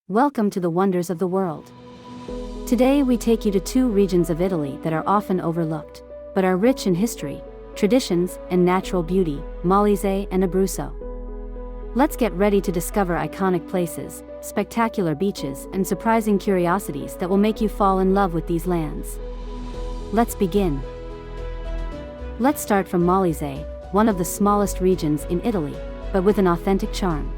Welcome to the wonders of the world. Today we take you to two regions of Italy that are often overlooked, but are rich in history, traditions, and natural beauty, Molise and Abruzzo. Let's get ready to discover iconic places, spectacular beaches, and surprising curiosities that will make you fall in love with these lands. Let's begin. Let's start from Molise, one of the smallest regions in Italy, but with an authentic charm.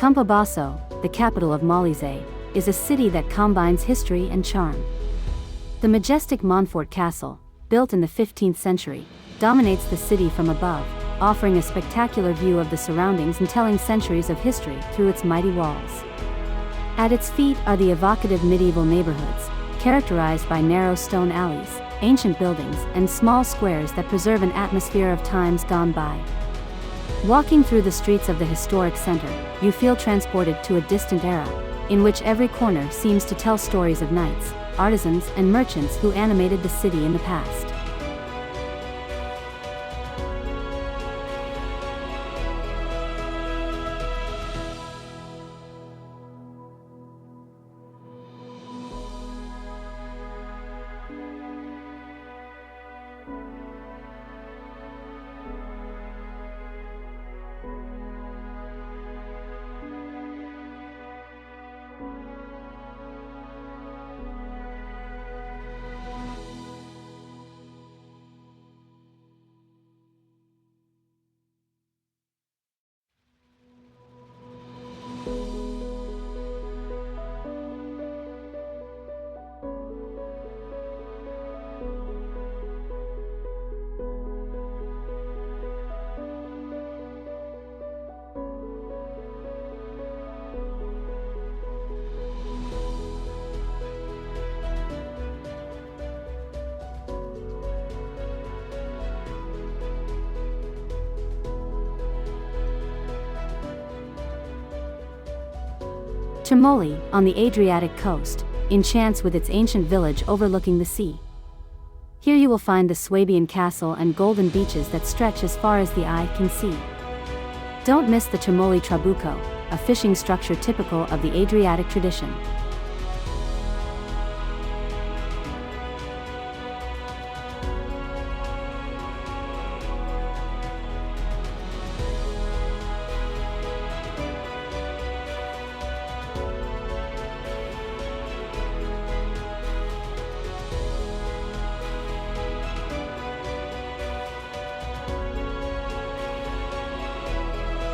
Campobasso, the capital of Molise, is a city that combines history and charm. The majestic Montfort Castle, built in the 15th century, dominates the city from above, offering a spectacular view of the surroundings and telling centuries of history through its mighty walls. At its feet are the evocative medieval neighborhoods, characterized by narrow stone alleys, ancient buildings, and small squares that preserve an atmosphere of times gone by. Walking through the streets of the historic center, you feel transported to a distant era, in which every corner seems to tell stories of knights, artisans, and merchants who animated the city in the past. Termoli, on the Adriatic coast, enchants with its ancient village overlooking the sea. Here you will find the Swabian castle and golden beaches that stretch as far as the eye can see. Don't miss the Termoli Trabocchi, a fishing structure typical of the Adriatic tradition.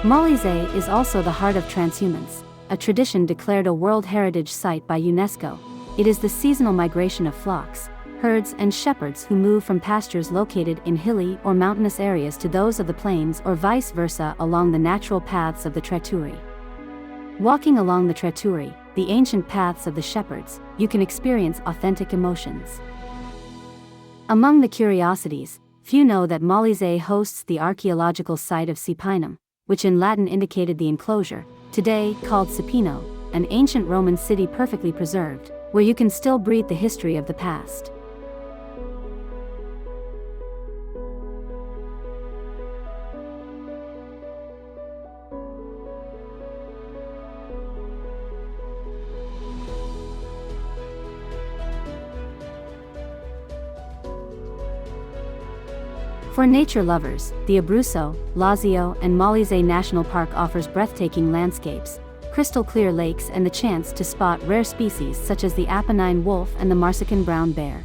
Molise is also the heart of transhumance, a tradition declared a World Heritage Site by UNESCO. It is the seasonal migration of flocks, herds, and shepherds who move from pastures located in hilly or mountainous areas to those of the plains or vice versa along the natural paths of the Tradizioni. Walking along the Tradizioni, the ancient paths of the shepherds, you can experience authentic emotions. Among the curiosities, few know that Molise hosts the archaeological site of Cipinum, which in Latin indicated the enclosure, today called Cipino, an ancient Roman city perfectly preserved, where you can still breathe the history of the past. For nature lovers, the Abruzzo, Lazio, and Molise National Park offers breathtaking landscapes, crystal clear lakes, and the chance to spot rare species such as the Apennine wolf and the Marsican brown bear.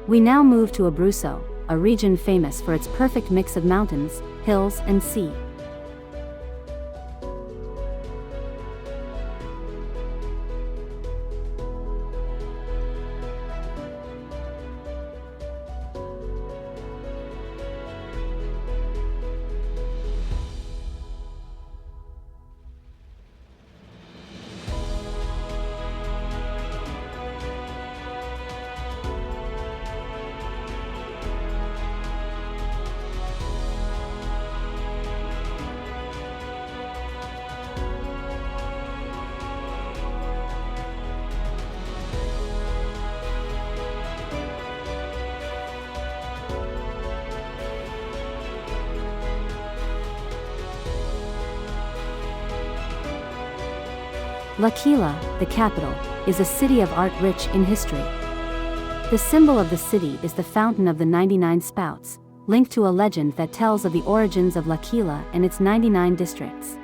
We now move to Abruzzo, a region famous for its perfect mix of mountains, hills, and sea. L'Aquila, the capital, is a city of art rich in history. The symbol of the city is the Fountain of the 99 Spouts, linked to a legend that tells of the origins of L'Aquila and its 99 districts.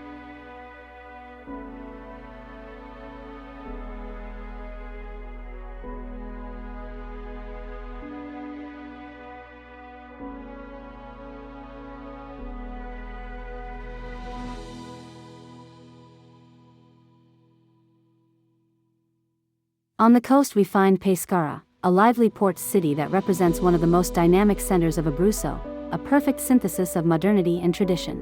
On the coast we find Pescara, a lively port city that represents one of the most dynamic centers of Abruzzo, a perfect synthesis of modernity and tradition.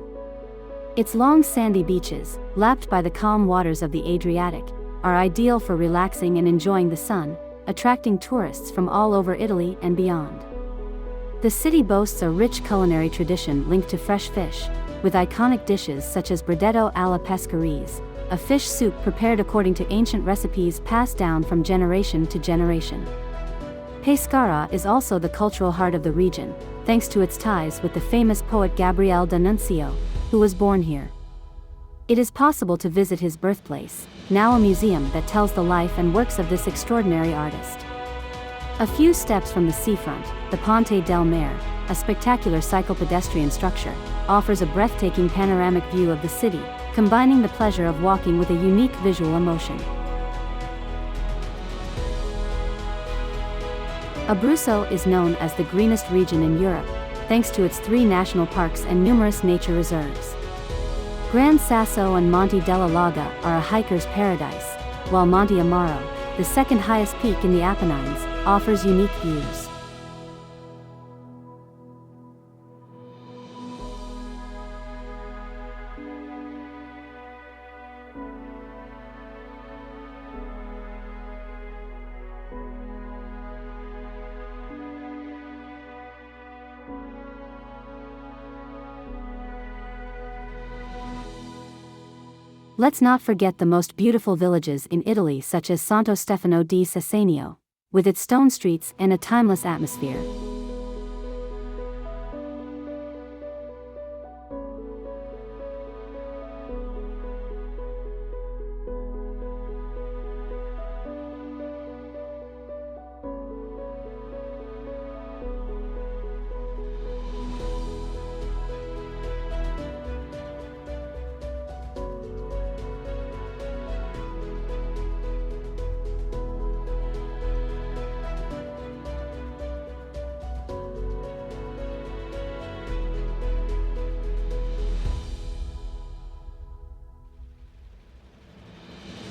Its long sandy beaches, lapped by the calm waters of the Adriatic, are ideal for relaxing and enjoying the sun, attracting tourists from all over Italy and beyond. The city boasts a rich culinary tradition linked to fresh fish, with iconic dishes such as bredetto alla pescarese, a fish soup prepared according to ancient recipes passed down from generation to generation. Pescara is also the cultural heart of the region, thanks to its ties with the famous poet Gabriele D'Annunzio, who was born here. It is possible to visit his birthplace, now a museum that tells the life and works of this extraordinary artist. A few steps from the seafront, the Ponte del Mare, a spectacular cyclopedestrian structure, offers a breathtaking panoramic view of the city, combining the pleasure of walking with a unique visual emotion. Abruzzo is known as the greenest region in Europe, thanks to its 3 national parks and numerous nature reserves. Gran Sasso and Monte della Laga are a hiker's paradise, while Monte Amaro, the second highest peak in the Apennines, offers unique views. Let's not forget the most beautiful villages in Italy such as Santo Stefano di Sessanio, with its stone streets and a timeless atmosphere.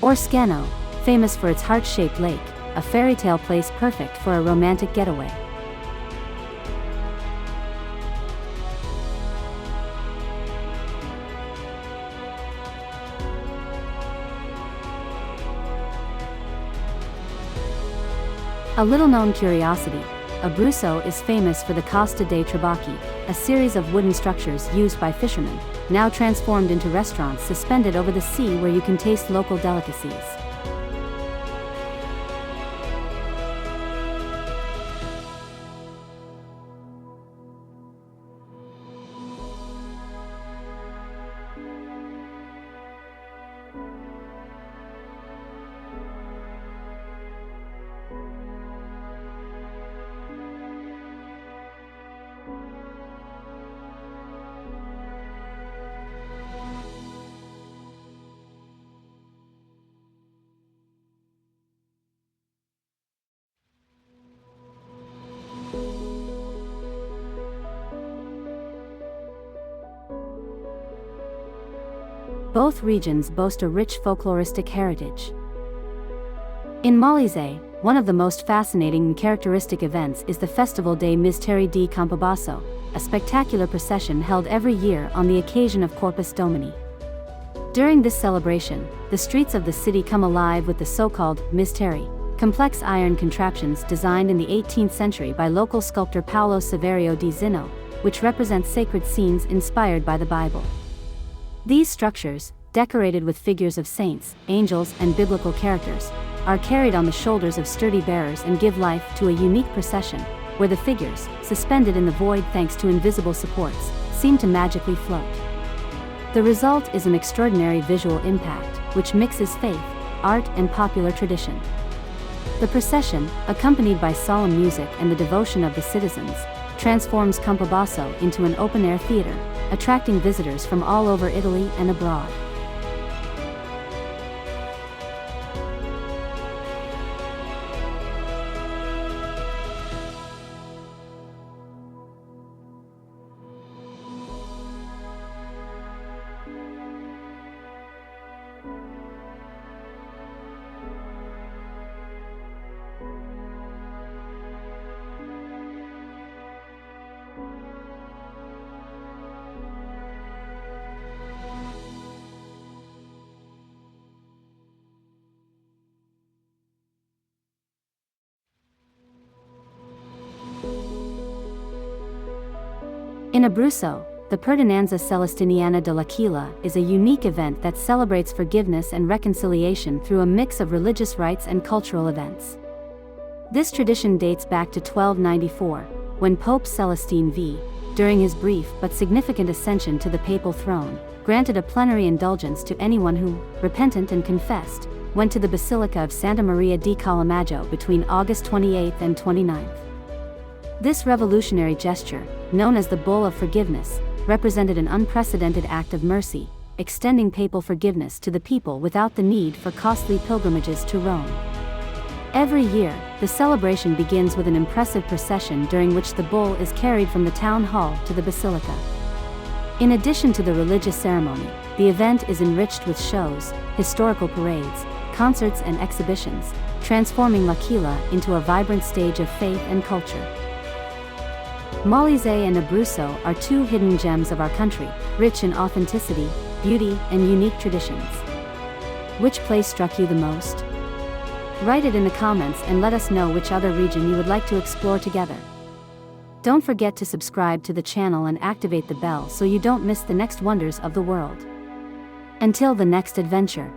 Or Scano, famous for its heart-shaped lake, a fairy tale place perfect for a romantic getaway. A little-known curiosity, Abruzzo is famous for the Costa dei Trabocchi, a series of wooden structures used by fishermen, now transformed into restaurants suspended over the sea where you can taste local delicacies. both regions boast a rich folkloristic heritage. In Molise, one of the most fascinating and characteristic events is the Festival dei Misteri di Campobasso, a spectacular procession held every year on the occasion of Corpus Domini. During this celebration, the streets of the city come alive with the so-called misteri, complex iron contraptions designed in the 18th century by local sculptor Paolo Saverio di Zinno, which represent sacred scenes inspired by the Bible. These structures, decorated with figures of saints, angels, and biblical characters, are carried on the shoulders of sturdy bearers and give life to a unique procession, where the figures, suspended in the void thanks to invisible supports, seem to magically float. The result is an extraordinary visual impact, which mixes faith, art, and popular tradition. The procession, accompanied by solemn music and the devotion of the citizens, transforms Campobasso into an open-air theater, attracting visitors from all over Italy and abroad. In Abruzzo, the Perdonanza Celestiniana dell'Aquila is a unique event that celebrates forgiveness and reconciliation through a mix of religious rites and cultural events. This tradition dates back to 1294, when Pope Celestine V, during his brief but significant ascension to the papal throne, granted a plenary indulgence to anyone who, repentant and confessed, went to the Basilica of Santa Maria di Colomaggiò between August 28 and 29. This revolutionary gesture, known as the Bull of Forgiveness, represented an unprecedented act of mercy, extending papal forgiveness to the people without the need for costly pilgrimages to Rome. Every year, the celebration begins with an impressive procession during which the bull is carried from the town hall to the basilica. In addition to the religious ceremony, the event is enriched with shows, historical parades, concerts and exhibitions, transforming L'Aquila into a vibrant stage of faith and culture. Molise and Abruzzo are two hidden gems of our country, rich in authenticity, beauty, and unique traditions. Which place struck you the most? Write it in the comments and let us know which other region you would like to explore together. Don't forget to subscribe to the channel and activate the bell so you don't miss the next wonders of the world. Until the next adventure.